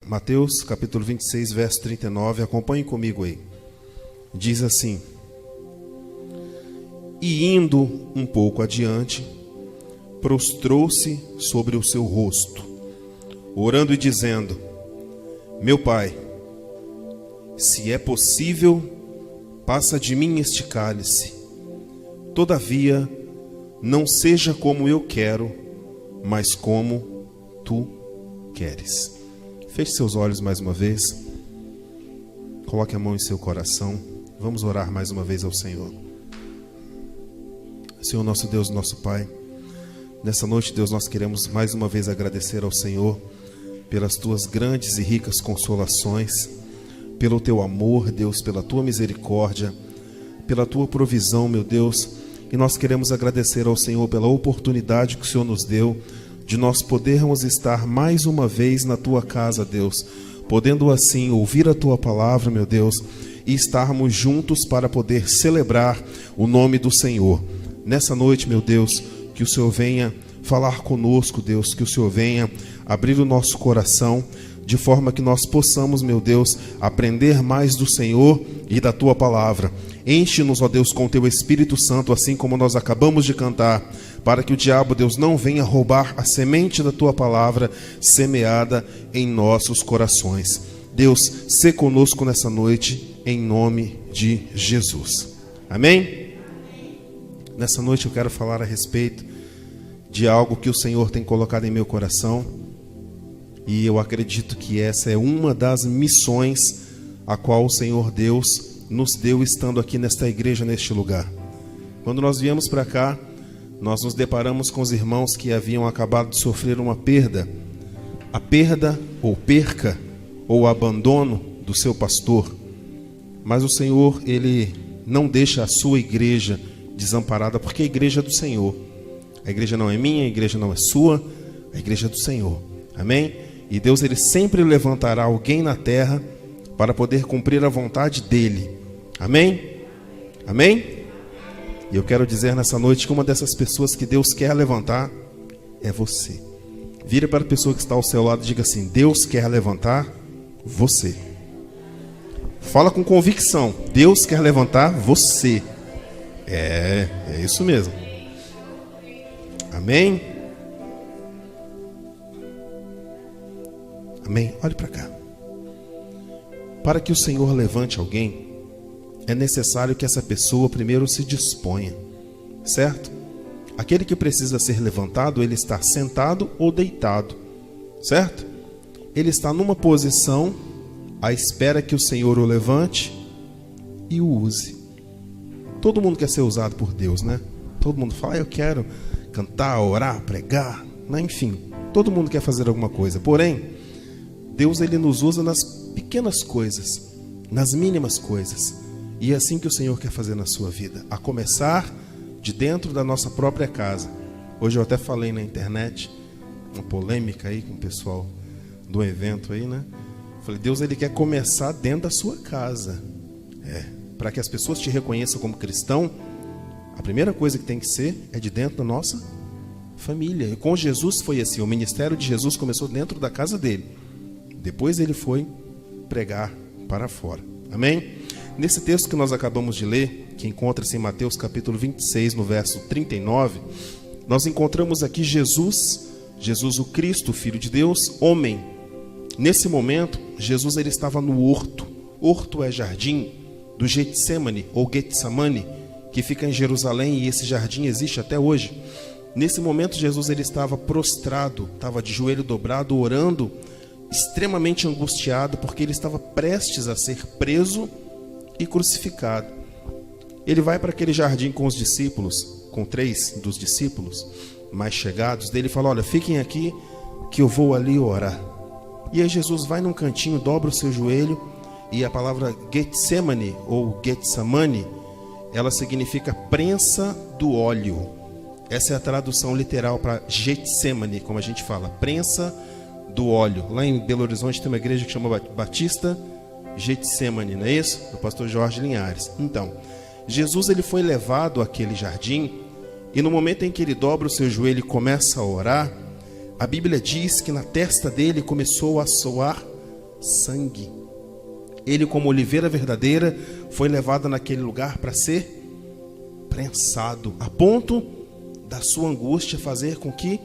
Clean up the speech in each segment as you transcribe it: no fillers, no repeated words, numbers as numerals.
Mateus capítulo 26, verso 39, acompanhe comigo aí. Diz assim: E indo um pouco adiante, prostrou-se sobre o seu rosto, orando e dizendo: Meu Pai, se é possível, passa de mim este cálice. Todavia, não seja como eu quero, mas como tu queres. Feche seus olhos mais uma vez. Coloque a mão em seu coração. Vamos orar mais uma vez ao Senhor. Senhor, nosso Deus, nosso Pai, nessa noite, Deus, nós queremos mais uma vez agradecer ao Senhor pelas tuas grandes e ricas consolações, pelo teu amor, Deus, pela tua misericórdia, pela tua provisão, meu Deus. E nós queremos agradecer ao Senhor pela oportunidade que o Senhor nos deu de nós podermos estar mais uma vez na tua casa, Deus, podendo assim ouvir a tua palavra, meu Deus, e estarmos juntos para poder celebrar o nome do Senhor. Nessa noite, meu Deus, que o Senhor venha falar conosco, Deus, que o Senhor venha abrir o nosso coração, de forma que nós possamos, meu Deus, aprender mais do Senhor e da tua palavra. Enche-nos, ó Deus, com teu Espírito Santo, assim como nós acabamos de cantar, para que o diabo, Deus, não venha roubar a semente da tua palavra semeada em nossos corações. Deus, sê conosco nessa noite, em nome de Jesus. Amém? Nessa noite eu quero falar a respeito de algo que o Senhor tem colocado em meu coração, e eu acredito que essa é uma das missões a qual o Senhor Deus nos deu estando aqui nesta igreja, neste lugar. Quando nós viemos para cá, nós nos deparamos com os irmãos que haviam acabado de sofrer uma perda. A perda ou perca ou abandono do seu pastor. Mas o Senhor, Ele não deixa a sua igreja desamparada, porque a igreja é do Senhor. A igreja não é minha, a igreja não é sua, a igreja é do Senhor. Amém? E Deus, Ele sempre levantará alguém na terra para poder cumprir a vontade dEle. Amém? Amém? E eu quero dizer nessa noite que uma dessas pessoas que Deus quer levantar é você. Vire para a pessoa que está ao seu lado e diga assim: Deus quer levantar você. Fala com convicção: Deus quer levantar você. É isso mesmo. Amém? Amém? Olhe para cá. Para que o Senhor levante alguém, é necessário que essa pessoa primeiro se disponha, certo? Aquele que precisa ser levantado, ele está sentado ou deitado, certo? Ele está numa posição à espera que o Senhor o levante e o use. Todo mundo quer ser usado por Deus, né? Todo mundo fala: eu quero cantar, orar, pregar, né? Enfim, todo mundo quer fazer alguma coisa. Porém, Deus, Ele nos usa nas pequenas coisas, nas mínimas coisas. E é assim que o Senhor quer fazer na sua vida, a começar de dentro da nossa própria casa. Hoje eu até falei na internet, uma polêmica aí com o pessoal do evento aí, né? Falei: Deus, Ele quer começar dentro da sua casa. Para que as pessoas te reconheçam como cristão, a primeira coisa que tem que ser é de dentro da nossa família. E com Jesus foi assim, o ministério de Jesus começou dentro da casa dele. Depois ele foi pregar para fora. Amém? Nesse texto que nós acabamos de ler, que encontra-se em Mateus capítulo 26, no verso 39, nós encontramos aqui Jesus o Cristo, Filho de Deus, homem. Nesse momento, Jesus ele estava no horto. Horto é jardim do Getsemane ou Getsamane, que fica em Jerusalém, e esse jardim existe até hoje. Nesse momento, Jesus ele estava prostrado, estava de joelho dobrado, orando, extremamente angustiado, porque ele estava prestes a ser preso e crucificado. Ele vai para aquele jardim com os discípulos, com 3 dos discípulos mais chegados dele, e fala: olha, fiquem aqui que eu vou ali orar. E aí Jesus vai num cantinho, dobra o seu joelho, e a palavra Getsemane ou Getsamane, ela significa prensa do óleo. Essa é a tradução literal para Getsemane, como a gente fala, prensa do óleo. Lá em Belo Horizonte tem uma igreja que chama Batista Getsemane, não é isso? Do pastor Jorge Linhares. Então, Jesus ele foi levado àquele jardim, e no momento em que ele dobra o seu joelho e começa a orar, a Bíblia diz que na testa dele começou a soar sangue. Ele, como oliveira verdadeira, foi levado naquele lugar para ser prensado, a ponto da sua angústia fazer com que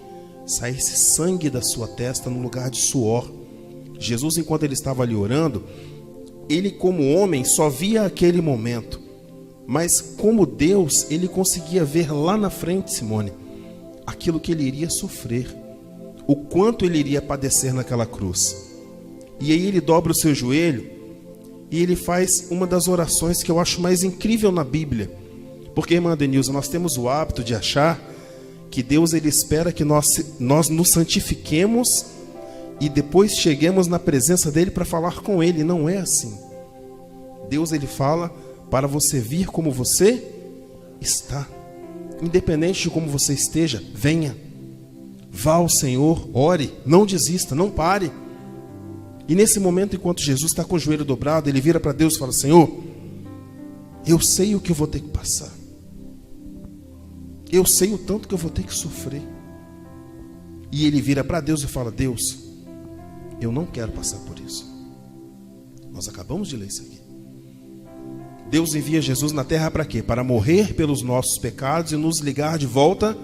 saísse sangue da sua testa no lugar de suor. Jesus, enquanto ele estava ali orando, ele como homem só via aquele momento, mas como Deus, ele conseguia ver lá na frente, Simone, aquilo que ele iria sofrer, o quanto ele iria padecer naquela cruz. E aí ele dobra o seu joelho e ele faz uma das orações que eu acho mais incrível na Bíblia. Porque, irmã Denilson, nós temos o hábito de achar que Deus ele espera que nós nos santifiquemos e depois cheguemos na presença dele para falar com ele. Não é assim. Deus ele fala para você vir como você está. Independente de como você esteja, venha. Vá ao Senhor, ore, não desista, não pare. E nesse momento, enquanto Jesus está com o joelho dobrado, ele vira para Deus e fala: Senhor, eu sei o que eu vou ter que passar. Eu sei o tanto que eu vou ter que sofrer. E ele vira para Deus e fala: Deus, eu não quero passar por isso. Nós acabamos de ler isso aqui. Deus envia Jesus na terra para quê? Para morrer pelos nossos pecados e nos ligar de volta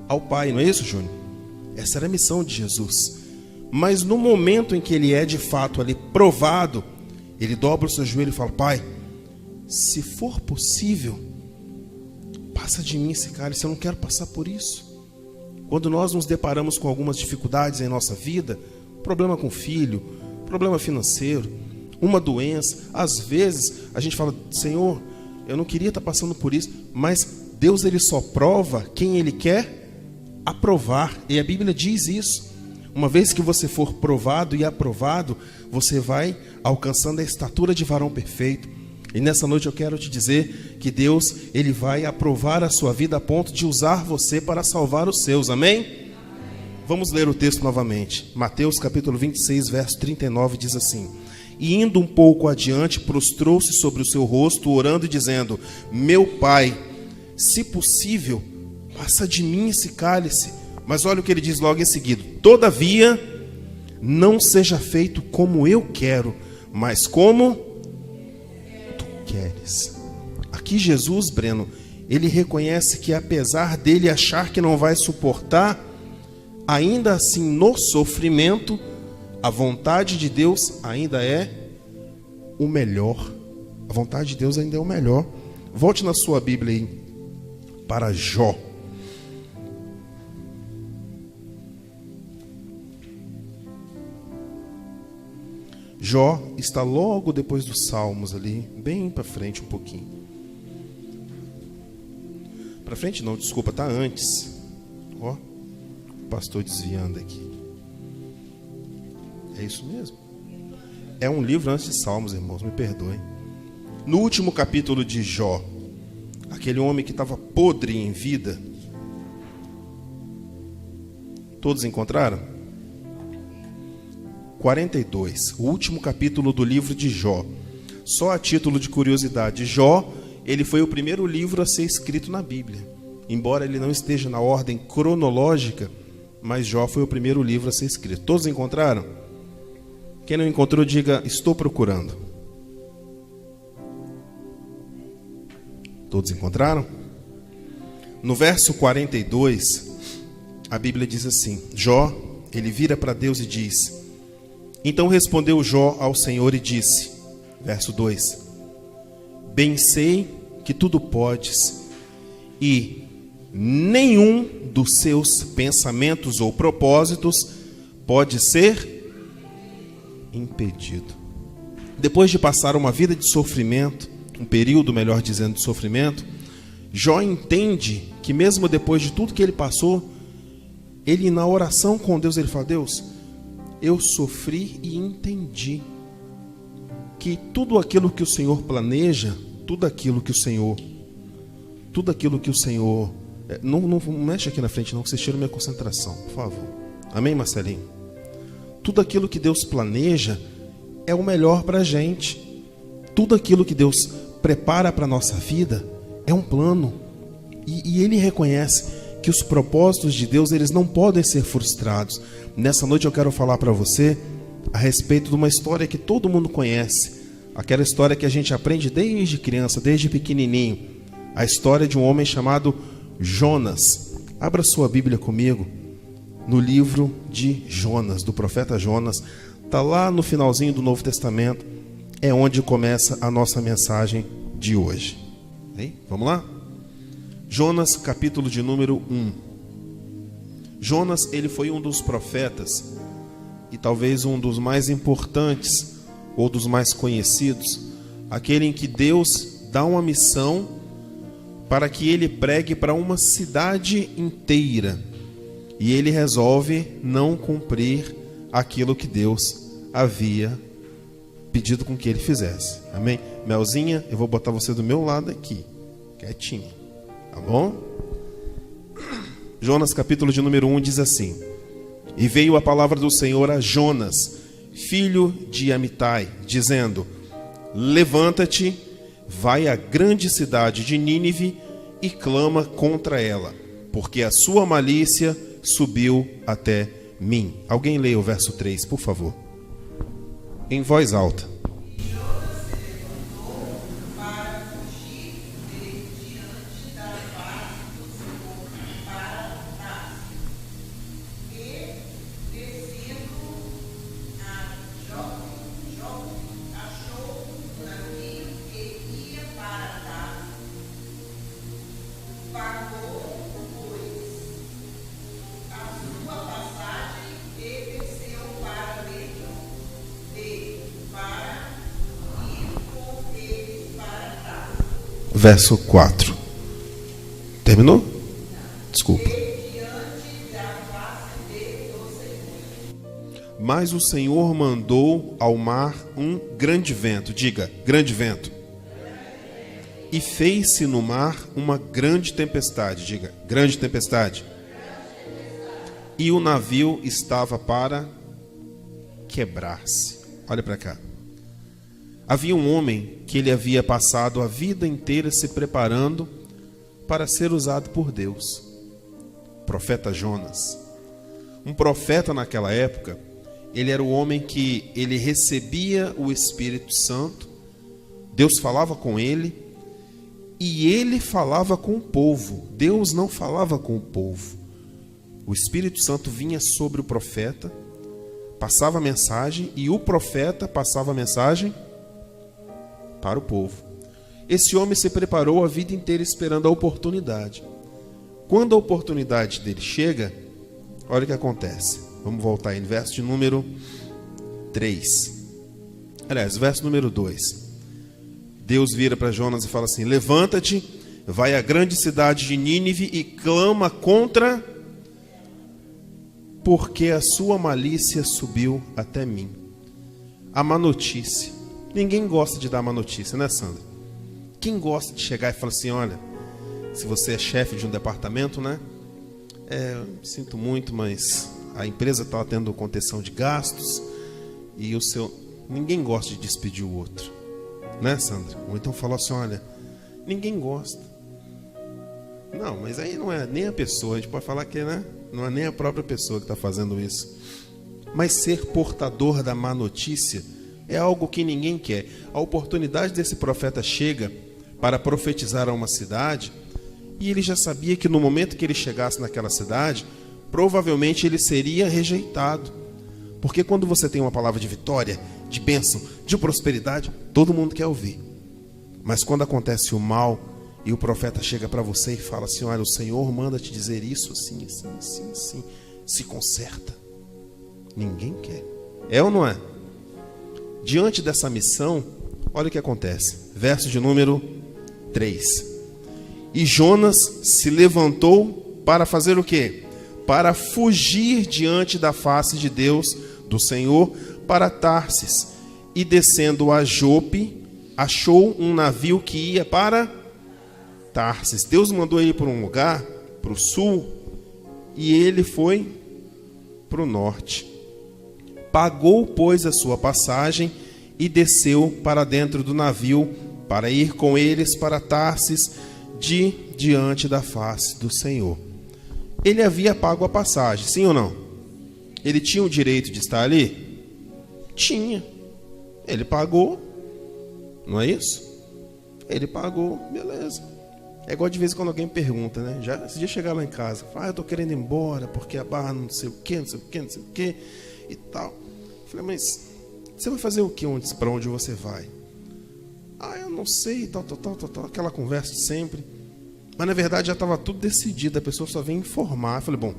ao Pai. Não é isso, Júnior? Essa era a missão de Jesus. Mas no momento em que ele é de fato ali provado, ele dobra o seu joelho e fala: Pai, se for possível, passa de mim esse cálice, eu não quero passar por isso. Quando nós nos deparamos com algumas dificuldades em nossa vida, problema com o filho, problema financeiro, uma doença, às vezes a gente fala: Senhor, eu não queria estar passando por isso, mas Deus ele só prova quem ele quer aprovar, e a Bíblia diz isso. Uma vez que você for provado e aprovado, você vai alcançando a estatura de varão perfeito. E nessa noite eu quero te dizer que Deus, ele vai aprovar a sua vida a ponto de usar você para salvar os seus. Amém? Vamos ler o texto novamente. Mateus capítulo 26, verso 39 diz assim: E indo um pouco adiante, prostrou-se sobre o seu rosto, orando e dizendo: Meu Pai, se possível, passa de mim esse cálice. Mas olha o que ele diz logo em seguida: Todavia, não seja feito como eu quero, mas como tu queres. Aqui Jesus, Breno, ele reconhece que apesar dele achar que não vai suportar, ainda assim no sofrimento, a vontade de Deus ainda é o melhor. A vontade de Deus ainda é o melhor. Volte na sua Bíblia aí para Jó. Jó está logo depois dos Salmos ali, bem para frente um pouquinho. Para frente não, desculpa, está antes. Ó, o pastor desviando aqui. É isso mesmo? É um livro antes de Salmos, irmãos, me perdoem. No último capítulo de Jó, aquele homem que estava podre em vida. Todos encontraram? 42, o último capítulo do livro de Jó. Só a título de curiosidade, Jó, ele foi o primeiro livro a ser escrito na Bíblia. Embora ele não esteja na ordem cronológica, mas Jó foi o primeiro livro a ser escrito. Todos encontraram? Quem não encontrou, diga: estou procurando. Todos encontraram? No verso 42, a Bíblia diz assim: Jó, ele vira para Deus e diz: Então respondeu Jó ao Senhor e disse, verso 2: Bem sei que tudo podes, e nenhum dos seus pensamentos ou propósitos pode ser impedido. Depois de passar uma vida de sofrimento, um período, melhor dizendo, de sofrimento, Jó entende que mesmo depois de tudo que ele passou, ele na oração com Deus, ele fala: Deus, eu sofri e entendi que tudo aquilo que o Senhor planeja, tudo aquilo que o Senhor, não mexe aqui na frente não, que vocês tiram minha concentração, por favor. Amém, Marcelinho? Tudo aquilo que Deus planeja é o melhor para a gente. Tudo aquilo que Deus prepara para a nossa vida é um plano. E ele reconhece que os propósitos de Deus, eles não podem ser frustrados. Nessa noite eu quero falar para você a respeito de uma história que todo mundo conhece, aquela história que a gente aprende desde criança, desde pequenininho, a história de um homem chamado Jonas. Abra sua Bíblia comigo no livro de Jonas, do profeta Jonas. Está lá no finalzinho do Novo Testamento, é onde começa a nossa mensagem de hoje. Vamos lá? Jonas, capítulo de número 1. Jonas, ele foi um dos profetas, e talvez um dos mais importantes, ou dos mais conhecidos, aquele em que Deus dá uma missão para que ele pregue para uma cidade inteira, e ele resolve não cumprir aquilo que Deus havia pedido com que ele fizesse. Amém? Melzinha, eu vou botar você do meu lado aqui, quietinho, tá bom? Jonas, capítulo de número 1, diz assim: E veio a palavra do Senhor a Jonas, filho de Amitai, dizendo: Levanta-te, vai à grande cidade de Nínive e clama contra ela, porque a sua malícia subiu até mim. Alguém leia o verso 3, por favor, em voz alta. Verso 4. Terminou? Desculpa. Mas o Senhor mandou ao mar um grande vento. Diga, grande vento. E fez-se no mar uma grande tempestade. Diga, grande tempestade. E o navio estava para quebrar-se. Olha para cá. Havia um homem que ele havia passado a vida inteira se preparando para ser usado por Deus. Profeta Jonas. Um profeta naquela época, ele era o homem que ele recebia o Espírito Santo, Deus falava com ele, e ele falava com o povo. Deus não falava com o povo. O Espírito Santo vinha sobre o profeta, passava a mensagem, e o profeta passava a mensagem para o povo. Esse homem se preparou a vida inteira esperando a oportunidade. Quando a oportunidade dele chega, olha o que acontece. Vamos voltar aí no verso de número 3. Aliás, verso número 2. Deus vira para Jonas e fala assim: Levanta-te, vai à grande cidade de Nínive e clama contra, porque a sua malícia subiu até mim. A má notícia. Ninguém gosta de dar má notícia, né, Sandra? Quem gosta de chegar e falar assim: olha, se você é chefe de um departamento, né? Sinto muito, mas a empresa está tendo contenção de gastos e o seu... Ninguém gosta de despedir o outro, né, Sandra? Ou então falar assim: olha, ninguém gosta. Não, mas aí não é nem a pessoa, a gente pode falar que, né? Não é nem a própria pessoa que está fazendo isso. Mas ser portador da má notícia é algo que ninguém quer. A oportunidade desse profeta chega para profetizar a uma cidade, e ele já sabia que no momento que ele chegasse naquela cidade, provavelmente ele seria rejeitado. Porque quando você tem uma palavra de vitória, de bênção, de prosperidade, todo mundo quer ouvir. Mas quando acontece o mal, e o profeta chega para você e fala assim: olha, o Senhor manda te dizer isso, assim, assim, assim, assim, se conserta. Ninguém quer. É ou não é? Diante dessa missão, olha o que acontece. Verso de número 3. E Jonas se levantou para fazer o quê? Para fugir diante da face de Deus, do Senhor, para Tarsis. E descendo a Jope, achou um navio que ia para Tarsis. Deus mandou ele para um lugar, para o sul, e ele foi para o norte. Pagou, pois, a sua passagem e desceu para dentro do navio para ir com eles para Tarsis, diante da face do Senhor. Ele havia pago a passagem, sim ou não? Ele tinha o direito de estar ali? Tinha. Ele pagou. Não é isso? Ele pagou, beleza. É igual de vez em quando alguém pergunta, né? Esse dia chegar lá em casa, fala, eu tô querendo ir embora, porque a barra não sei o que, não sei o que, não sei o que, e tal. Eu falei, mas você vai fazer o que? Para onde você vai? Eu não sei, tal, aquela conversa de sempre. Mas na verdade já estava tudo decidido, a pessoa só vem informar. Eu falei, bom,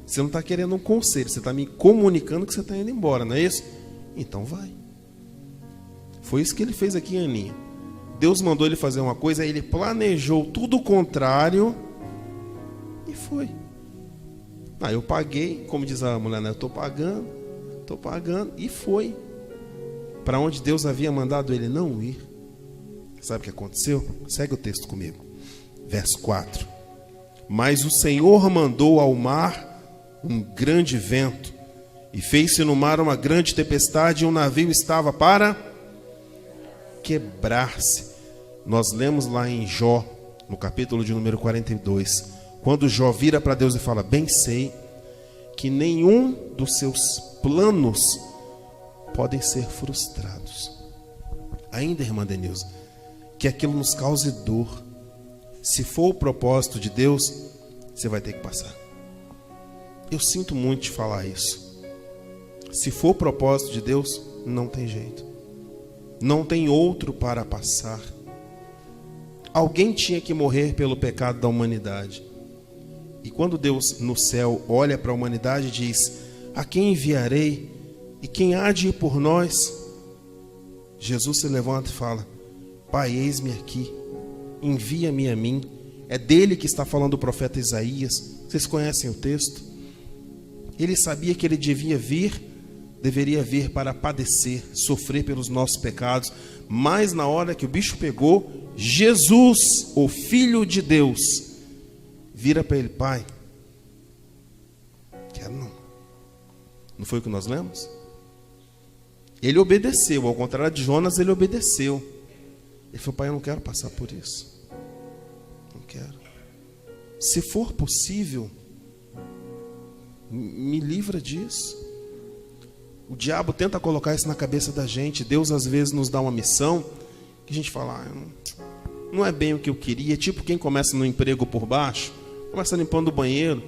você não está querendo um conselho, você está me comunicando que você está indo embora, não é isso? Então vai. Foi isso que ele fez aqui em Aninha. Deus mandou ele fazer uma coisa, ele planejou tudo o contrário e foi. Eu paguei, como diz a mulher, né? Eu estou pagando, e foi. Para onde Deus havia mandado ele não ir. Sabe o que aconteceu? Segue o texto comigo. Verso 4. Mas o Senhor mandou ao mar um grande vento, e fez-se no mar uma grande tempestade, e o navio estava para quebrar-se. Nós lemos lá em Jó, no capítulo de número 42, quando Jó vira para Deus e fala, bem sei que nenhum dos seus planos podem ser frustrados. Ainda, irmã Denilza, que aquilo nos cause dor. Se for o propósito de Deus, você vai ter que passar. Eu sinto muito te falar isso. Se for o propósito de Deus, não tem jeito. Não tem outro para passar. Alguém tinha que morrer pelo pecado da humanidade. E quando Deus no céu olha para a humanidade e diz, a quem enviarei? E quem há de ir por nós? Jesus se levanta e fala, Pai, eis-me aqui, envia-me a mim. É dele que está falando o profeta Isaías. Vocês conhecem o texto? Ele sabia que ele deveria vir para padecer, sofrer pelos nossos pecados. Mas na hora que o bicho pegou, Jesus, o Filho de Deus, vira para ele, Pai, quero não. Não foi o que nós lemos? Ele obedeceu, ao contrário de Jonas, ele obedeceu. Ele falou, Pai, eu não quero passar por isso. Não quero. Se for possível, me livra disso. O diabo tenta colocar isso na cabeça da gente. Deus às vezes nos dá uma missão que a gente fala, não é bem o que eu queria. Tipo quem começa no emprego por baixo, começa limpando o banheiro.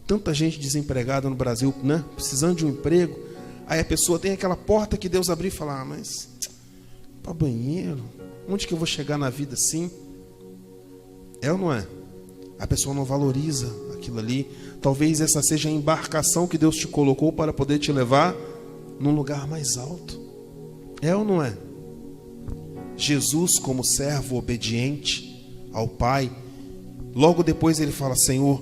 Tanta gente desempregada no Brasil, né? Precisando de um emprego. Aí a pessoa tem aquela porta que Deus abriu e fala, mas para banheiro, onde que eu vou chegar na vida assim? É ou não é? A pessoa não valoriza aquilo ali. Talvez essa seja a embarcação que Deus te colocou para poder te levar num lugar mais alto. É ou não é? Jesus, como servo obediente ao Pai, logo depois ele fala, Senhor,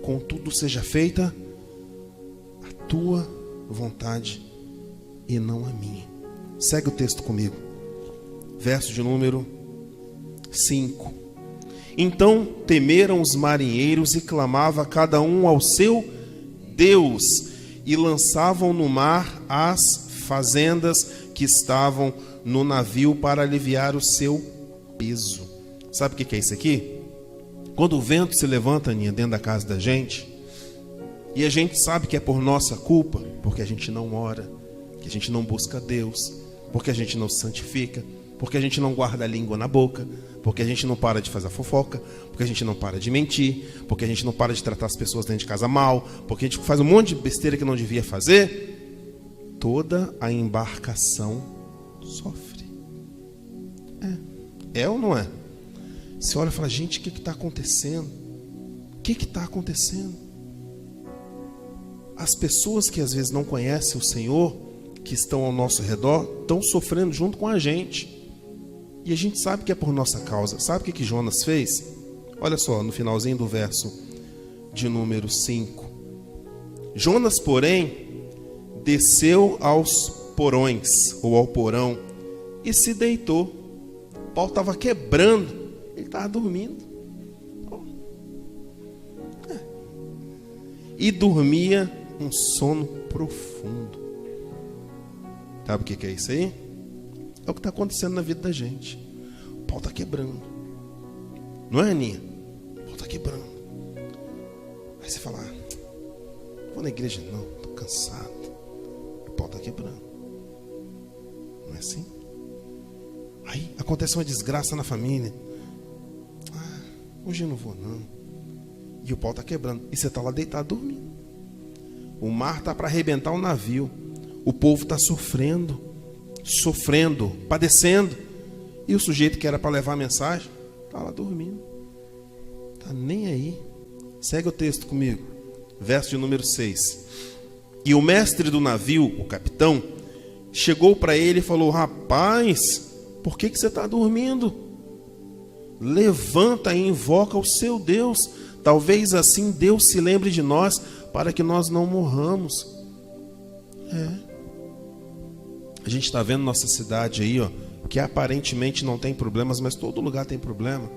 contudo seja feita a tua vontade e não a minha. Segue o texto comigo. Verso de número 5. Então temeram os marinheiros e clamava cada um ao seu Deus, e lançavam no mar as fazendas que estavam no navio para aliviar o seu peso. Sabe o que é isso aqui? Quando o vento se levanta, Aninha, dentro da casa da gente, e a gente sabe que é por nossa culpa, porque a gente não ora, que a gente não busca Deus, porque a gente não se santifica, porque a gente não guarda a língua na boca, porque a gente não para de fazer fofoca, porque a gente não para de mentir, porque a gente não para de tratar as pessoas dentro de casa mal, porque a gente faz um monte de besteira que não devia fazer, toda a embarcação sofre. É ou não é? Você olha e fala, gente, o que está acontecendo? O que está acontecendo? As pessoas que às vezes não conhecem o Senhor, que estão ao nosso redor, estão sofrendo junto com a gente. E a gente sabe que é por nossa causa. Sabe o que Jonas fez? Olha só, no finalzinho do verso de número 5. Jonas, porém, desceu aos porões, ou ao porão, e se deitou. O pau estava quebrando, ele estava dormindo. E dormia um sono profundo. Sabe o que é isso aí? É o que está acontecendo na vida da gente. O pau está quebrando. Não é, Aninha? O pau está quebrando. Aí você fala, vou na igreja não, estou cansado. O pau está quebrando. Não é assim? Aí acontece uma desgraça na família. Hoje eu não vou não. E o pau está quebrando. E você está lá deitado dormindo. O mar está para arrebentar o navio. O povo está sofrendo, padecendo. E o sujeito que era para levar a mensagem está lá dormindo. Está nem aí. Segue o texto comigo. Verso de número 6. E o mestre do navio, o capitão, chegou para ele e falou: rapaz, por que você está dormindo? Levanta e invoca o seu Deus. Talvez assim Deus se lembre de nós, para que nós não morramos. A gente está vendo nossa cidade aí, ó, que aparentemente não tem problemas, mas todo lugar tem problema.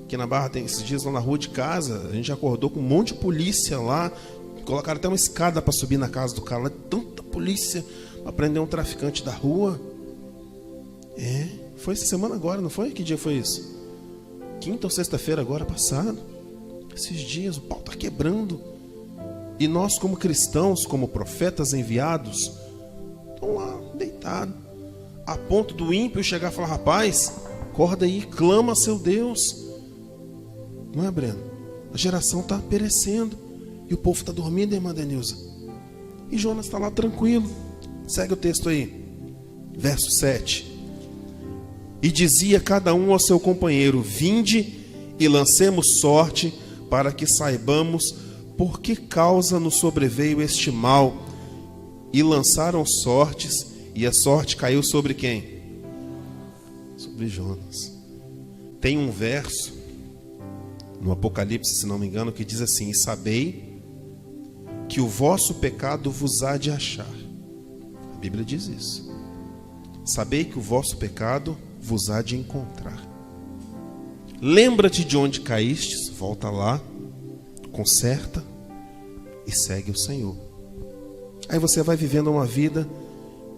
Aqui na Barra tem esses dias lá na rua de casa, a gente acordou com um monte de polícia lá. Colocaram até uma escada para subir na casa do cara lá, tanta polícia para prender um traficante da rua. Foi essa semana agora, não foi? Que dia foi isso? Quinta ou sexta-feira agora passado. Esses dias o pau está quebrando. E nós, como cristãos, como profetas enviados, estão lá deitados, a ponto do ímpio chegar e falar: rapaz, acorda aí, clama a seu Deus. Não é, Breno? A geração está perecendo e o povo está dormindo, irmã Denilza. E Jonas está lá tranquilo. Segue o texto aí, verso 7. E dizia cada um ao seu companheiro: vinde e lancemos sorte, para que saibamos por que causa nos sobreveio este mal. E lançaram sortes, e a sorte caiu sobre quem? Sobre Jonas. Tem um verso no Apocalipse, se não me engano, que diz assim: e sabei que o vosso pecado vos há de achar. A Bíblia diz isso. Sabei que o vosso pecado vos há de encontrar. Lembra-te de onde caístes, volta lá, conserta e segue o Senhor. Aí você vai vivendo uma vida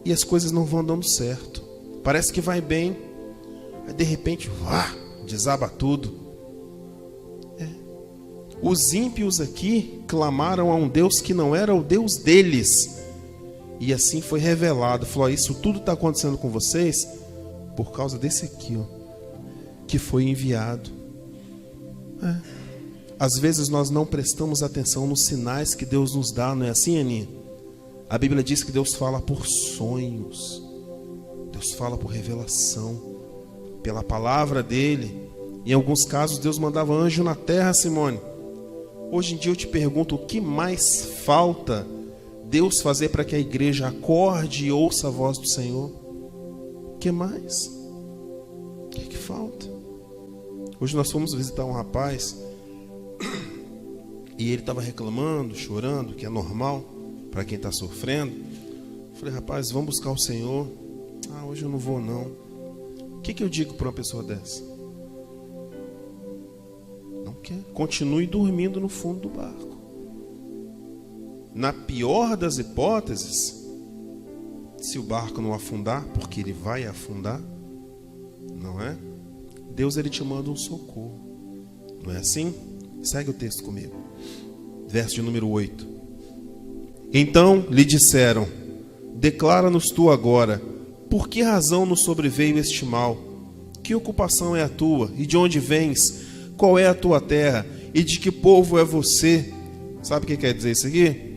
e as coisas não vão dando certo. Parece que vai bem, aí de repente, desaba tudo. Os ímpios aqui clamaram a um Deus que não era o Deus deles. E assim foi revelado. Falou: isso tudo está acontecendo com vocês por causa desse aqui, ó, que foi enviado. Às vezes nós não prestamos atenção nos sinais que Deus nos dá, não é assim, Aninha? A Bíblia diz que Deus fala por sonhos, Deus fala por revelação, pela palavra dele. Em alguns casos Deus mandava anjo na terra, Simone. Hoje em dia eu te pergunto: o que mais falta Deus fazer para que a igreja acorde e ouça a voz do Senhor? O que mais? O que falta? Hoje nós fomos visitar um rapaz e ele estava reclamando, chorando, que é normal para quem está sofrendo. Eu falei: rapaz, vamos buscar o Senhor. Hoje eu não vou não. O que eu digo para uma pessoa dessa? Não quer. Continue dormindo no fundo do barco. Na pior das hipóteses, se o barco não afundar, porque ele vai afundar, não é? Deus, ele te manda um socorro. Não é assim? Segue o texto comigo. Verso de número 8. Então lhe disseram: declara-nos tu agora, por que razão nos sobreveio este mal? Que ocupação é a tua? E de onde vens? Qual é a tua terra? E de que povo é você? Sabe o que quer dizer isso aqui?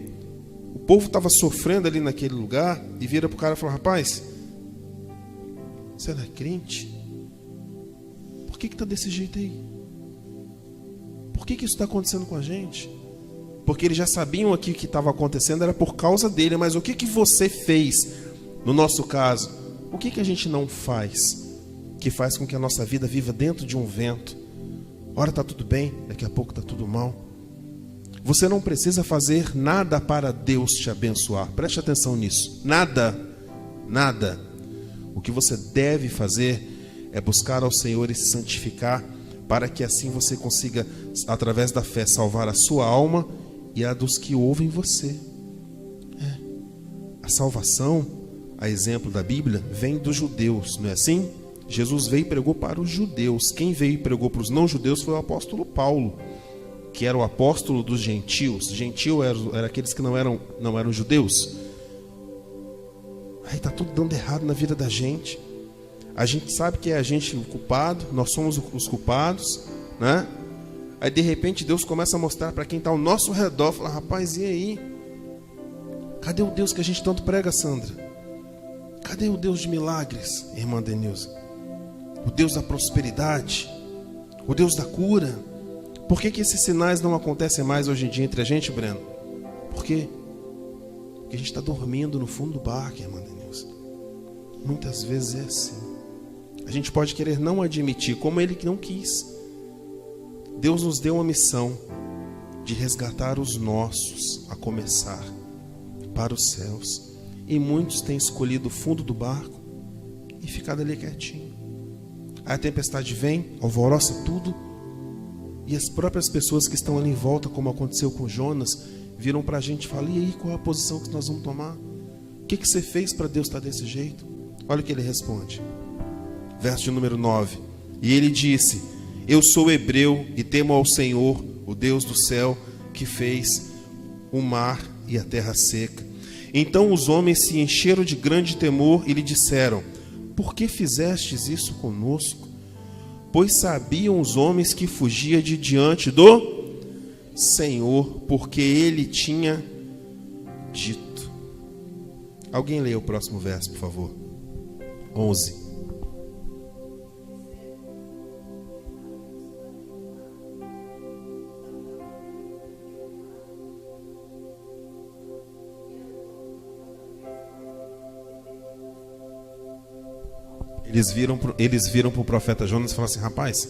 O povo estava sofrendo ali naquele lugar e vira para o cara e fala: rapaz, você não é crente? Por que está desse jeito aí? Por que isso está acontecendo com a gente? Porque eles já sabiam aqui o que estava acontecendo, era por causa dele. Mas o que você fez? No nosso caso, o que a gente não faz? Que faz com que a nossa vida viva dentro de um vento. Ora está tudo bem, daqui a pouco está tudo mal. Você não precisa fazer nada para Deus te abençoar. Preste atenção nisso. Nada. Nada. O que você deve fazer é buscar ao Senhor e se santificar, para que assim você consiga, através da fé, salvar a sua alma e a dos que ouvem você. A salvação, a exemplo da Bíblia, vem dos judeus, não é assim? Jesus veio e pregou para os judeus. Quem veio e pregou para os não-judeus foi o apóstolo Paulo, que era o apóstolo dos gentios. Gentio era aqueles que não eram judeus. Aí está tudo dando errado na vida da gente. A gente sabe que é a gente o culpado, nós somos os culpados, né? Aí de repente Deus começa a mostrar para quem está ao nosso redor, fala: rapaz, e aí? Cadê o Deus que a gente tanto prega, Sandra? Cadê o Deus de milagres, irmã Denilza? O Deus da prosperidade, o Deus da cura. Por que esses sinais não acontecem mais hoje em dia entre a gente, Breno? Por quê? Porque a gente está dormindo no fundo do barco, irmã Denilza. Muitas vezes é assim. A gente pode querer não admitir, como ele que não quis. Deus nos deu uma missão de resgatar os nossos, a começar para os céus. E muitos têm escolhido o fundo do barco e ficado ali quietinho. Aí a tempestade vem, alvoroça tudo, e as próprias pessoas que estão ali em volta, como aconteceu com Jonas, viram para a gente e falam: e aí, qual é a posição que nós vamos tomar? O que você fez para Deus estar desse jeito? Olha o que ele responde. Verso de número 9. E ele disse: eu sou hebreu e temo ao Senhor, o Deus do céu, que fez o mar e a terra seca. Então os homens se encheram de grande temor e lhe disseram: por que fizestes isso conosco? Pois sabiam os homens que fugia de diante do Senhor, porque ele tinha dito. Alguém leia o próximo verso, por favor. 11. Eles viram para o profeta Jonas e falaram assim: rapaz,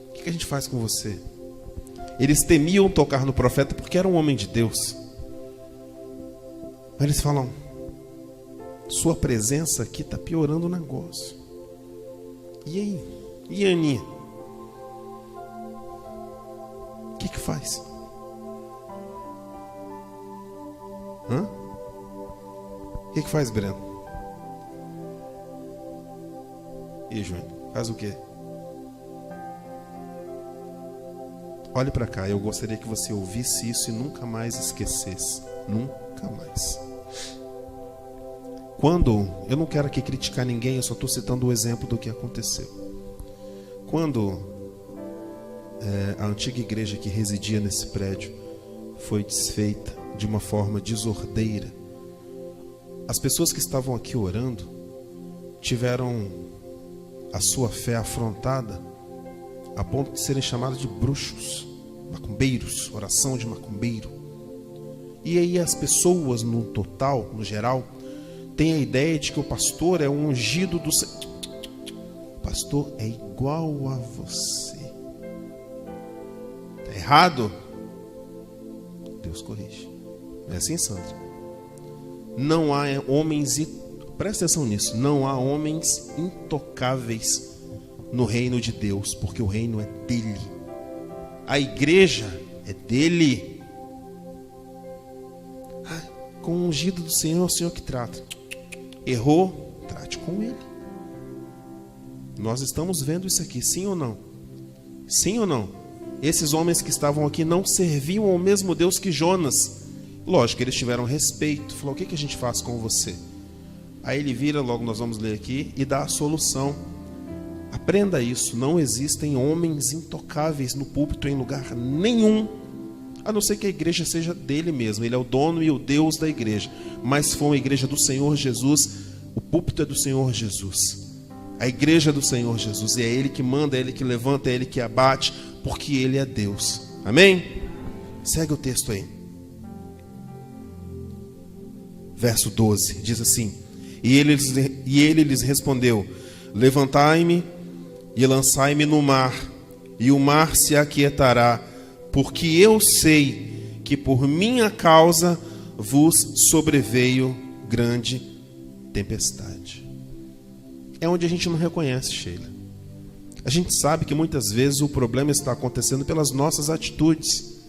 o que a gente faz com você? Eles temiam tocar no profeta porque era um homem de Deus. Mas eles falam: sua presença aqui está piorando o negócio. E aí? E a Aninha? O que faz? O que faz, Breno? E João, faz o quê? Olhe para cá, eu gostaria que você ouvisse isso e nunca mais esquecesse. Nunca mais. Quando, eu não quero aqui criticar ninguém, eu só estou citando o exemplo do que aconteceu. Quando a antiga igreja que residia nesse prédio foi desfeita de uma forma desordeira, as pessoas que estavam aqui orando tiveram a sua fé afrontada a ponto de serem chamados de bruxos, macumbeiros, oração de macumbeiro. E aí as pessoas no total, no geral, têm a ideia de que o pastor é um ungido do Senhor. O pastor é igual a você. Está errado? Deus corrige. É assim, Sandra? Não há homens, presta atenção nisso, não há homens intocáveis no reino de Deus, porque o reino é dele. A igreja é dele. Com o ungido do Senhor, é o Senhor que trata. Errou, trate com ele. Nós estamos vendo isso aqui, sim ou não? Sim ou não? Esses homens que estavam aqui não serviam ao mesmo Deus que Jonas. Lógico, eles tiveram respeito. Falou: o que a gente faz com você? Aí ele vira, logo nós vamos ler aqui, e dá a solução. Aprenda isso, não existem homens intocáveis no púlpito em lugar nenhum, a não ser que a igreja seja dele mesmo. Ele é o dono e o Deus da igreja. Mas se for uma igreja do Senhor Jesus, o púlpito é do Senhor Jesus. A igreja é do Senhor Jesus. E é Ele que manda, é Ele que levanta, é Ele que abate, porque Ele é Deus. Amém? Segue o texto aí. Verso 12, diz assim: E ele lhes respondeu: levantai-me e lançai-me no mar, e o mar se aquietará, porque eu sei que por minha causa vos sobreveio grande tempestade. É onde a gente não reconhece, Sheila. A gente sabe que muitas vezes o problema está acontecendo pelas nossas atitudes.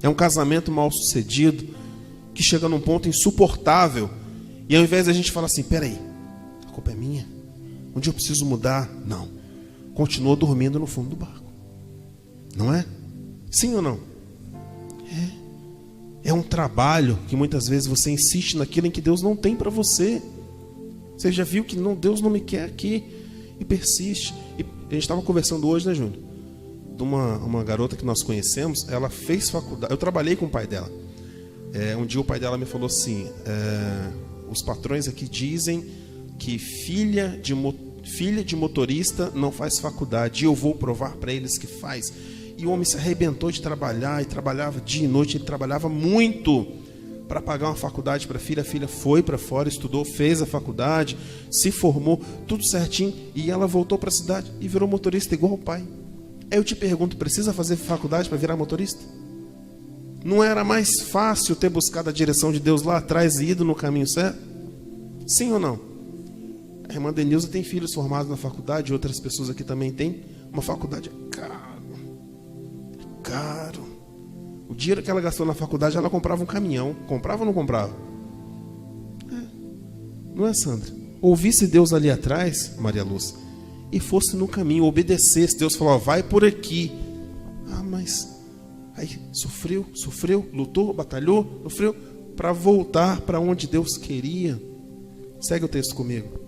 É um casamento mal sucedido que chega num ponto insuportável, e ao invés da gente falar assim: peraí, a culpa é minha, um dia eu preciso mudar. Não, continua dormindo no fundo do barco. Não é? Sim ou não? É um trabalho que muitas vezes você insiste naquilo em que Deus não tem para você. Você já viu que não, Deus não me quer aqui. E persiste. E a gente estava conversando hoje, né, Júnior? De uma garota que nós conhecemos. Ela fez faculdade. Eu trabalhei com o pai dela. Um dia o pai dela me falou assim: os patrões aqui dizem que filha de motorista não faz faculdade. E eu vou provar para eles que faz. E o homem se arrebentou de trabalhar. E trabalhava dia e noite. Ele trabalhava muito para pagar uma faculdade para a filha. A filha foi para fora, estudou, fez a faculdade, se formou, tudo certinho. E ela voltou para a cidade e virou motorista igual o pai. Aí eu te pergunto, precisa fazer faculdade para virar motorista? Não era mais fácil ter buscado a direção de Deus lá atrás e ido no caminho certo? Sim ou não? A irmã Denilza tem filhos formados na faculdade, outras pessoas aqui também têm. Uma faculdade é caro. O dinheiro que ela gastou na faculdade, ela comprava um caminhão. Comprava ou não comprava? Não é, Sandra? Ouvisse Deus ali atrás, Maria Lúcia, e fosse no caminho, obedecesse. Deus falou, vai por aqui. Mas aí sofreu, lutou, batalhou, sofreu, para voltar para onde Deus queria. Segue o texto comigo.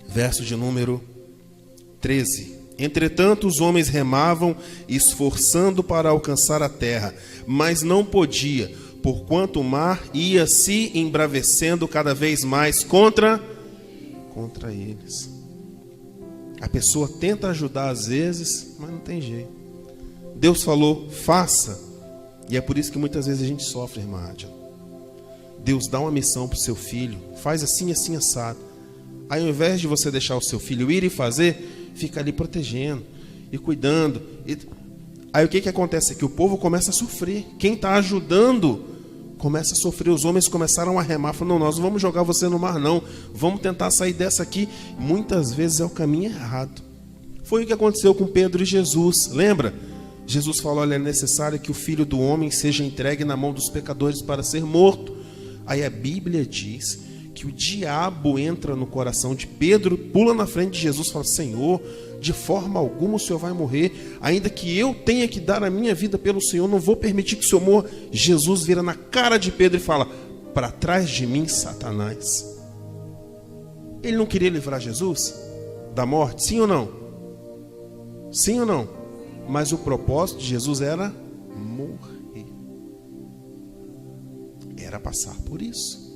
Verso de número 13. Entretanto, os homens remavam, esforçando para alcançar a terra, mas não podia, porquanto o mar ia se embravecendo cada vez mais contra eles. A pessoa tenta ajudar às vezes, mas não tem jeito. Deus falou, faça. E é por isso que muitas vezes a gente sofre, irmã Adila. Deus dá uma missão para o seu filho, faz assim, assim, assado. Aí ao invés de você deixar o seu filho ir e fazer, fica ali protegendo e cuidando. Aí o que acontece? É que o povo começa a sofrer. Quem está ajudando começa a sofrer. Os homens começaram a remar, falando, não, nós não vamos jogar você no mar não, vamos tentar sair dessa aqui. Muitas vezes é o caminho errado. Foi o que aconteceu com Pedro e Jesus, lembra? Jesus falou, olha, é necessário que o Filho do Homem seja entregue na mão dos pecadores para ser morto. Aí a Bíblia diz que o diabo entra no coração de Pedro, pula na frente de Jesus e fala, Senhor, de forma alguma o Senhor vai morrer, ainda que eu tenha que dar a minha vida pelo Senhor, não vou permitir que o Senhor morra. Jesus vira na cara de Pedro e fala, para trás de mim, Satanás. Ele não queria livrar Jesus da morte, sim ou não? Sim ou não? Mas o propósito de Jesus era morrer. Era passar por isso.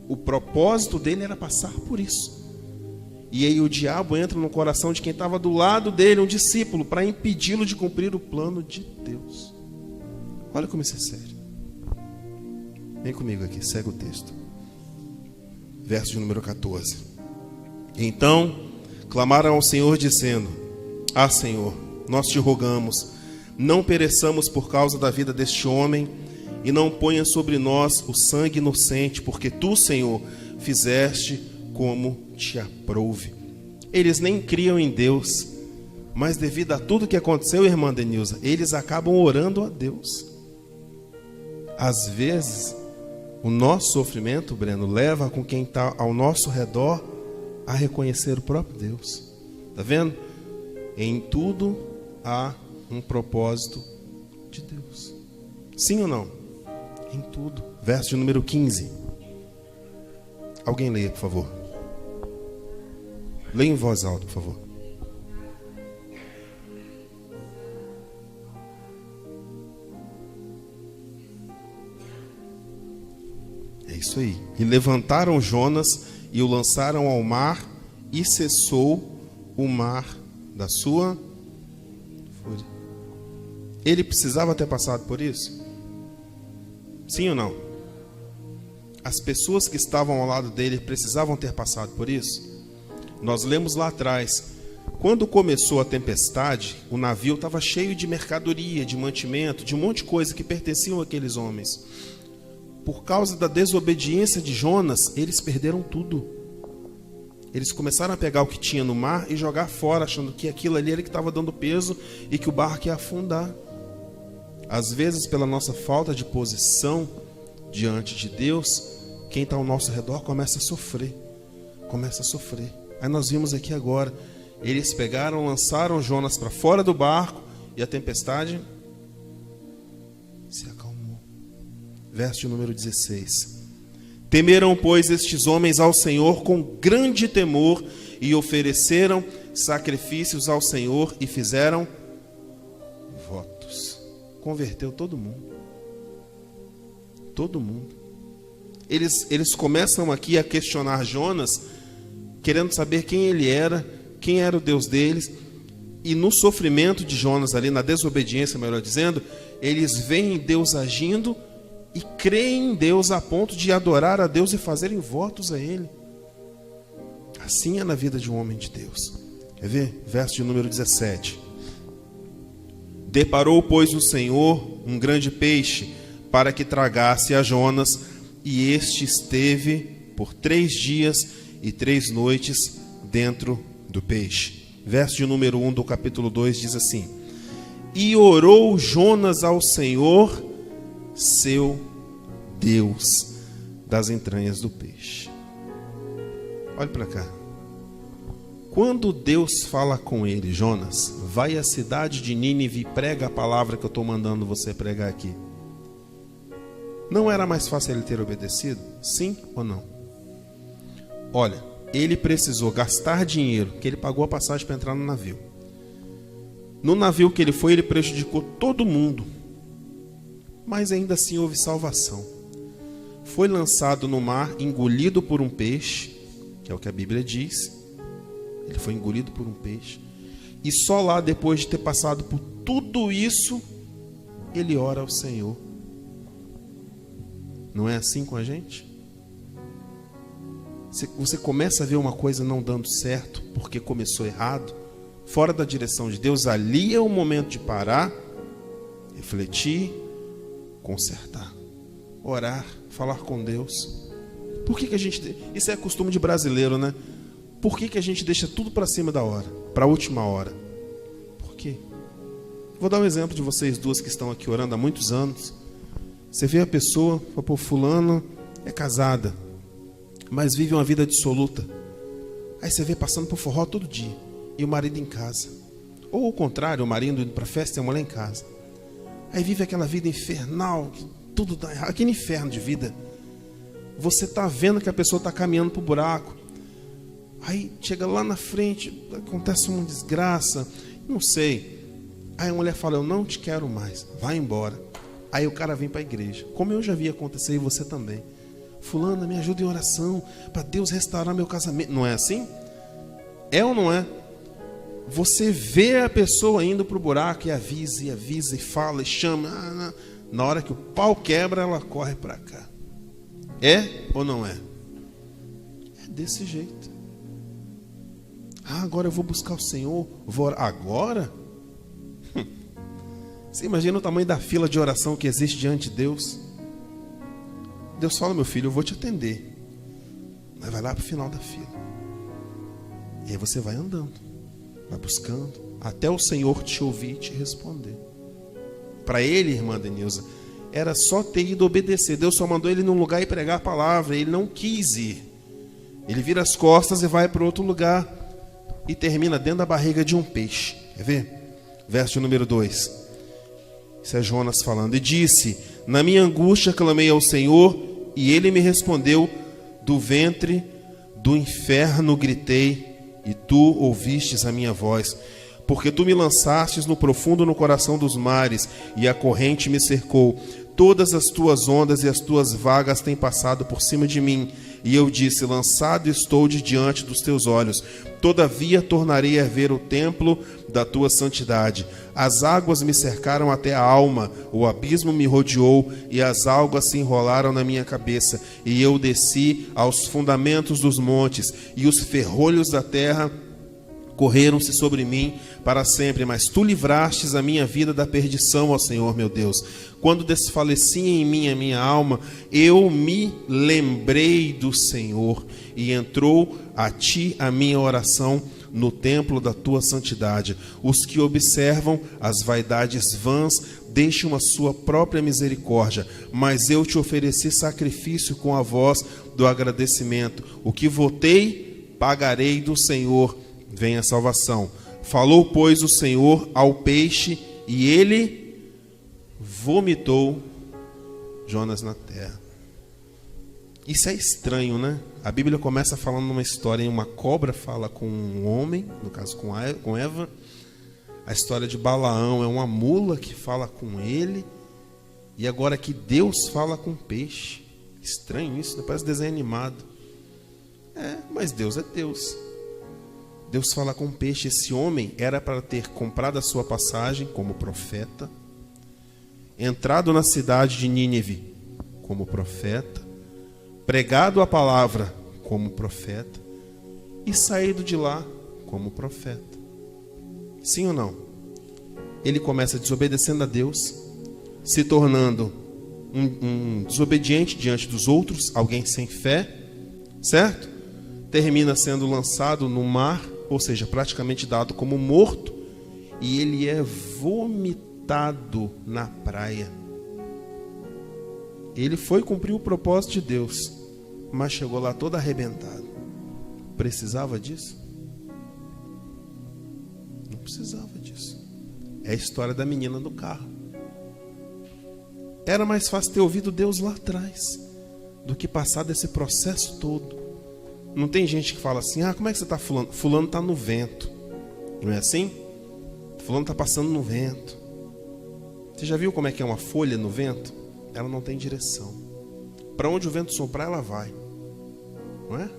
O propósito dele era passar por isso. E aí o diabo entra no coração de quem estava do lado dele, um discípulo, para impedi-lo de cumprir o plano de Deus. Olha como isso é sério. Vem comigo aqui, segue o texto. Verso de número 14. Então clamaram ao Senhor dizendo, Senhor, nós te rogamos, não pereçamos por causa da vida deste homem, e não ponha sobre nós o sangue inocente, porque tu, Senhor, fizeste como te aprouve. Eles nem criam em Deus, mas devido a tudo que aconteceu, irmã Denilza, eles acabam orando a Deus. Às vezes, o nosso sofrimento, Breno, leva com quem está ao nosso redor a reconhecer o próprio Deus. Está vendo? Em tudo há um propósito de Deus. Sim ou não? Em tudo. Verso de número 15. Alguém leia, por favor. Leia em voz alta, por favor. É isso aí. E levantaram Jonas e o lançaram ao mar, e cessou o mar da sua fúria. Ele precisava ter passado por isso? Sim ou não? As pessoas que estavam ao lado dele precisavam ter passado por isso? Nós lemos lá atrás, quando começou a tempestade, o navio estava cheio de mercadoria, de mantimento, de um monte de coisa que pertenciam àqueles homens. Por causa da desobediência de Jonas, eles perderam tudo. Eles começaram a pegar o que tinha no mar e jogar fora, achando que aquilo ali era que estava dando peso e que o barco ia afundar. Às vezes, pela nossa falta de posição diante de Deus, quem está ao nosso redor começa a sofrer. Aí nós vimos aqui agora, eles pegaram, lançaram Jonas para fora do barco e a tempestade se acalmou. Verso de número 16. Temeram, pois, estes homens ao Senhor com grande temor e ofereceram sacrifícios ao Senhor e fizeram votos. Converteu todo mundo. Todo mundo. Eles começam aqui a questionar Jonas, querendo saber quem ele era, quem era o Deus deles. E no sofrimento de Jonas ali, na desobediência, melhor dizendo, eles veem Deus agindo e creem em Deus a ponto de adorar a Deus e fazerem votos a Ele. Assim é na vida de um homem de Deus. Quer ver? Verso de número 17. Deparou, pois, o Senhor um grande peixe para que tragasse a Jonas, e este esteve por 3 dias e 3 noites dentro do peixe. Verso de número 1 do capítulo 2 diz assim: E orou Jonas ao Senhor, seu Deus, das entranhas do peixe. Olhe para cá. Quando Deus fala com ele, Jonas, vai à cidade de Nínive e prega a palavra que eu estou mandando você pregar aqui. Não era mais fácil ele ter obedecido? Sim ou não? Olha, ele precisou gastar dinheiro, que ele pagou a passagem para entrar no navio. No navio que ele foi, ele prejudicou todo mundo. Mas ainda assim houve salvação. Foi lançado no mar, engolido por um peixe, que é o que a Bíblia diz. Ele foi engolido por um peixe. E só lá, depois de ter passado por tudo isso, ele ora ao Senhor. Não é assim com a gente? Você começa a ver uma coisa não dando certo, porque começou errado, fora da direção de Deus. Ali é o momento de parar, refletir, consertar, orar, falar com Deus. Por que a gente... Isso é costume de brasileiro, né? Por que a gente deixa tudo para cima da hora, para a última hora? Por quê? Vou dar um exemplo de vocês duas que estão aqui orando há muitos anos. Você vê a pessoa, fala, pô, fulano é casada, mas vive uma vida dissoluta. Aí você vê passando por forró todo dia, e o marido em casa. Ou o contrário, o marido indo para festa e a mulher em casa. Aí vive aquela vida infernal, que tudo dá errado, aquele inferno de vida. Você está vendo que a pessoa está caminhando para o buraco. Aí chega lá na frente, acontece uma desgraça, não sei. Aí a mulher fala, eu não te quero mais, vai embora. Aí o cara vem para a igreja, como eu já vi acontecer e você também. Fulana, me ajuda em oração, para Deus restaurar meu casamento. Não é assim? É ou não é? Você vê a pessoa indo para o buraco e avisa, e fala, e chama. Na hora que o pau quebra, ela corre para cá. É ou não é? É desse jeito. Ah, agora eu vou buscar o Senhor. Vou orar. Agora? Você imagina o tamanho da fila de oração que existe diante de Deus? Deus fala, meu filho, eu vou te atender. Mas vai lá para o final da fila. E aí você vai andando, vai buscando, até o Senhor te ouvir e te responder. Para ele, irmã Denilza, era só ter ido obedecer. Deus só mandou ele num lugar e pregar a palavra. Ele não quis ir. Ele vira as costas e vai para outro lugar. E termina dentro da barriga de um peixe. Quer ver? Verso número 2. Isso é Jonas falando. E disse, na minha angústia clamei ao Senhor, e ele me respondeu, do ventre do inferno gritei, e tu ouvistes a minha voz. Porque tu me lançastes no profundo no coração dos mares, e a corrente me cercou. Todas as tuas ondas e as tuas vagas têm passado por cima de mim. E eu disse, lançado estou de diante dos teus olhos. Todavia tornarei a ver o templo da tua santidade. As águas me cercaram até a alma, o abismo me rodeou, e as algas se enrolaram na minha cabeça. E eu desci aos fundamentos dos montes, e os ferrolhos da terra correram-se sobre mim para sempre, mas tu livrastes a minha vida da perdição, ó Senhor meu Deus. Quando desfalecia em mim a minha alma, eu me lembrei do Senhor, e entrou a ti a minha oração no templo da tua santidade. Os que observam as vaidades vãs deixam a sua própria misericórdia, mas eu te ofereci sacrifício com a voz do agradecimento. O que votei, pagarei do Senhor. Vem a salvação. Falou, pois, o Senhor ao peixe, e ele vomitou Jonas na terra. Isso é estranho, né? A Bíblia começa falando uma história em uma cobra fala com um homem, no caso com Eva. A história de Balaão é uma mula que fala com ele. E agora que Deus fala com peixe. Estranho isso, parece desenho animado. Mas Deus é Deus. Deus fala com peixe. Esse homem era para ter comprado a sua passagem como profeta, entrado na cidade de Nínive como profeta, pregado a palavra como profeta e saído de lá como profeta. Sim ou não? Ele começa desobedecendo a Deus, se tornando um desobediente diante dos outros, alguém sem fé, certo? Termina sendo lançado no mar, ou seja, praticamente dado como morto, e ele é vomitado na praia. Ele foi cumprir o propósito de Deus, mas chegou lá todo arrebentado. Precisava disso? Não precisava disso. É a história da menina do carro. Era mais fácil ter ouvido Deus lá atrás do que passar desse processo todo. Não tem gente que fala assim: como é que você está fulano? Fulano está no vento. Não é assim? Fulano está passando no vento. Você já viu como é que é uma folha no vento? Ela não tem direção. Para onde o vento soprar, ela vai. Não é?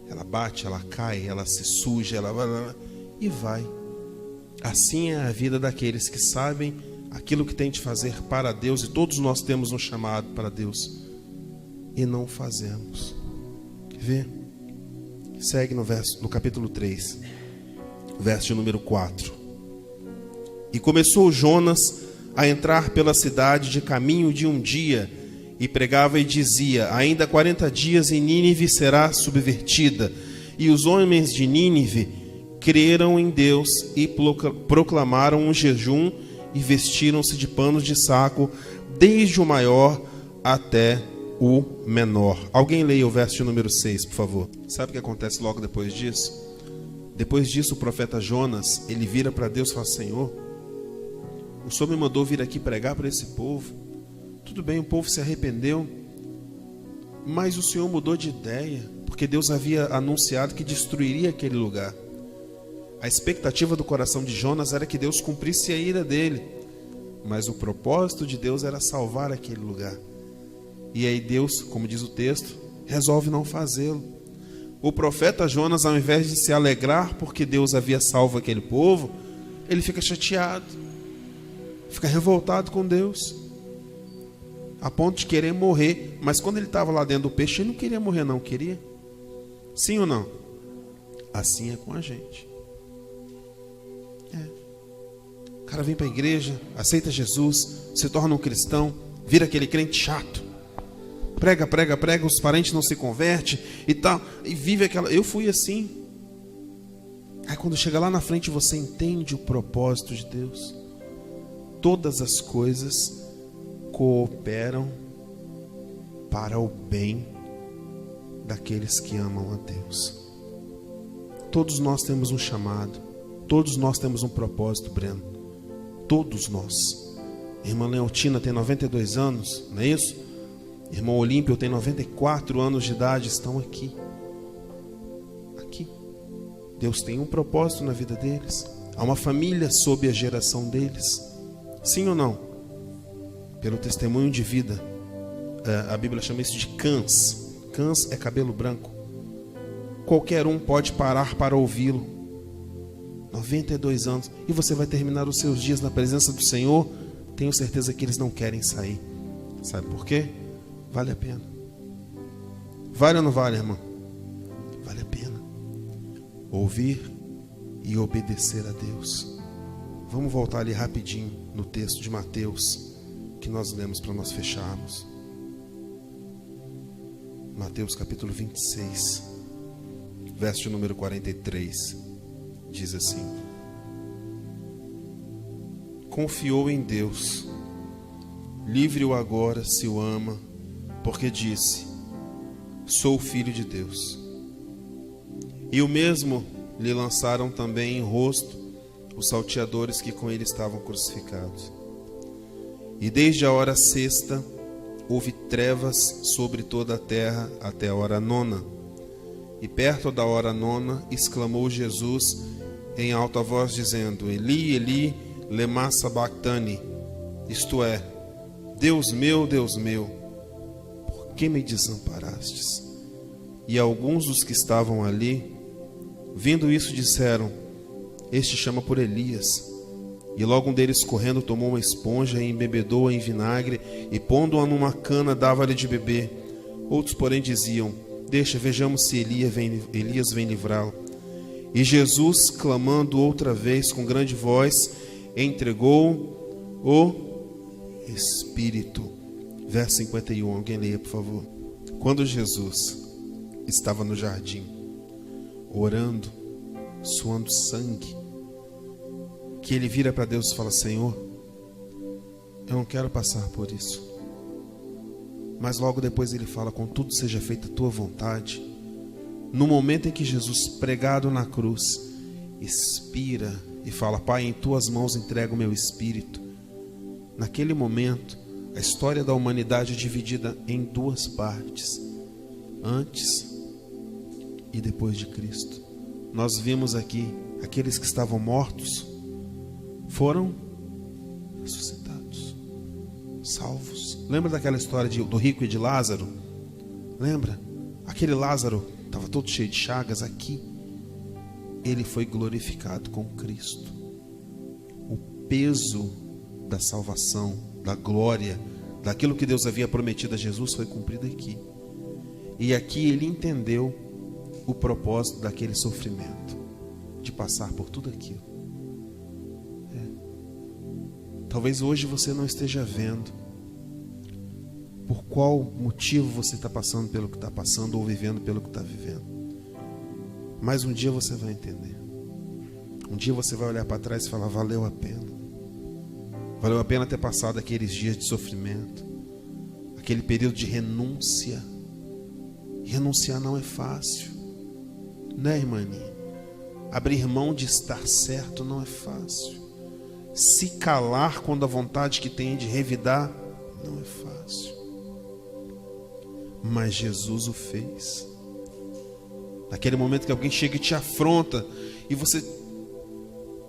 Ela bate, ela cai, ela se suja, e vai. Assim é a vida daqueles que sabem aquilo que tem de fazer para Deus, e todos nós temos um chamado para Deus, e não fazemos. Quer ver? Segue no capítulo 3, verso de número 4. E começou Jonas a entrar pela cidade de caminho de um dia, e pregava e dizia: ainda 40 dias e Nínive será subvertida. E os homens de Nínive creram em Deus e proclamaram um jejum e vestiram-se de panos de saco, desde o maior até o menor. Alguém leia o verso de número 6, por favor. Sabe o que acontece logo depois disso? Depois disso, o profeta Jonas, ele vira para Deus e fala: Senhor, o Senhor me mandou vir aqui pregar para esse povo. Tudo bem, o povo se arrependeu, mas o Senhor mudou de ideia, porque Deus havia anunciado que destruiria aquele lugar. A expectativa do coração de Jonas era que Deus cumprisse a ira dele, mas o propósito de Deus era salvar aquele lugar. E aí Deus, como diz o texto, resolve não fazê-lo. O profeta Jonas, ao invés de se alegrar porque Deus havia salvo aquele povo, ele fica chateado, fica revoltado com Deus, a ponto de querer morrer. Mas quando ele estava lá dentro do peixe, ele não queria morrer não, queria? Sim ou não? Assim é com a gente. O cara vem para a igreja, aceita Jesus, se torna um cristão, vira aquele crente chato. Prega, os parentes não se convertem e tal, e vive aquela... Eu fui assim. Aí quando chega lá na frente, você entende o propósito de Deus. Todas as coisas cooperam para o bem daqueles que amam a Deus. Todos nós temos um chamado, todos nós temos um propósito, Breno. Todos nós. Irmã Leontina tem 92 anos, não é isso? Irmão Olímpio tem 94 anos de idade, estão aqui. Aqui. Deus tem um propósito na vida deles. Há uma família sob a geração deles. Sim ou não? Pelo testemunho de vida. A Bíblia chama isso de cãs. Cãs é cabelo branco. Qualquer um pode parar para ouvi-lo. 92 anos. E você vai terminar os seus dias na presença do Senhor. Tenho certeza que eles não querem sair. Sabe por quê? Vale a pena. Vale ou não vale, irmão? Vale a pena. Ouvir e obedecer a Deus. Vamos voltar ali rapidinho no texto de Mateus, que nós lemos para nós fecharmos. Mateus capítulo 26, verso de número 43, diz assim: confiou em Deus, livre-o agora se o ama, porque disse: sou filho de Deus. E o mesmo lhe lançaram também em rosto os salteadores que com ele estavam crucificados. E desde a hora sexta houve trevas sobre toda a terra até a hora nona. E perto da hora nona, exclamou Jesus em alta voz, dizendo: Eli, Eli, lema sabachthani, isto é, Deus meu, por que me desamparastes? E alguns dos que estavam ali, vendo isso, disseram: Este chama por Elias. E logo um deles, correndo, tomou uma esponja e embebedou-a em vinagre, e pondo-a numa cana, dava-lhe de beber. Outros, porém, diziam: Deixa, vejamos se Elias vem livrá-lo. E Jesus, clamando outra vez com grande voz, entregou o Espírito. Verso 51, alguém leia, por favor. Quando Jesus estava no jardim, orando, suando sangue, que ele vira para Deus e fala: Senhor, eu não quero passar por isso. Mas logo depois ele fala: contudo seja feita a tua vontade. No momento em que Jesus, pregado na cruz, expira e fala: Pai, em tuas mãos entrego o meu espírito. Naquele momento, a história da humanidade é dividida em duas partes: antes e depois de Cristo. Nós vimos aqui aqueles que estavam mortos foram ressuscitados, salvos. Lembra daquela história do rico e de Lázaro? Lembra? Aquele Lázaro estava todo cheio de chagas. Aqui ele foi glorificado com Cristo. O peso da salvação, da glória, daquilo que Deus havia prometido a Jesus foi cumprido aqui. E aqui ele entendeu o propósito daquele sofrimento, de passar por tudo aquilo. Talvez hoje você não esteja vendo por qual motivo você está passando pelo que está passando, ou vivendo pelo que está vivendo. Mas um dia você vai entender. Um dia você vai olhar para trás e falar: valeu a pena. Valeu a pena ter passado aqueles dias de sofrimento, aquele período de renúncia. E renunciar não é fácil, né, irmãinha? Abrir mão de estar certo não é fácil. Se calar quando a vontade que tem de revidar não é fácil. Mas Jesus o fez. Naquele momento que alguém chega e te afronta, e você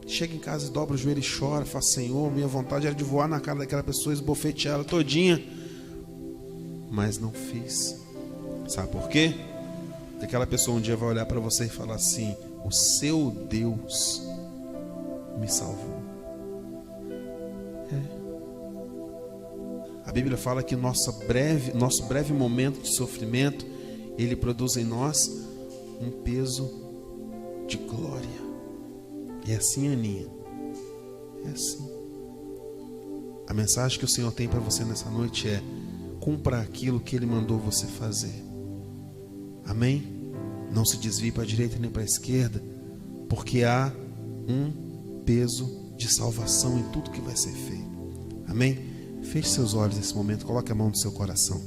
chega em casa e dobra o joelho e chora, fala: Senhor, minha vontade era de voar na cara daquela pessoa, esbofetear ela todinha, mas não fiz. Sabe por quê? Aquela pessoa um dia vai olhar para você e falar assim: o seu Deus me salvou. A Bíblia fala que nosso breve momento de sofrimento, ele produz em nós um peso de glória. É assim, Aninha. É assim. A mensagem que o Senhor tem para você nessa noite é: cumpra aquilo que Ele mandou você fazer. Amém? Não se desvie para a direita nem para a esquerda, porque há um peso de salvação em tudo que vai ser feito. Amém? Feche seus olhos nesse momento, coloque a mão no seu coração.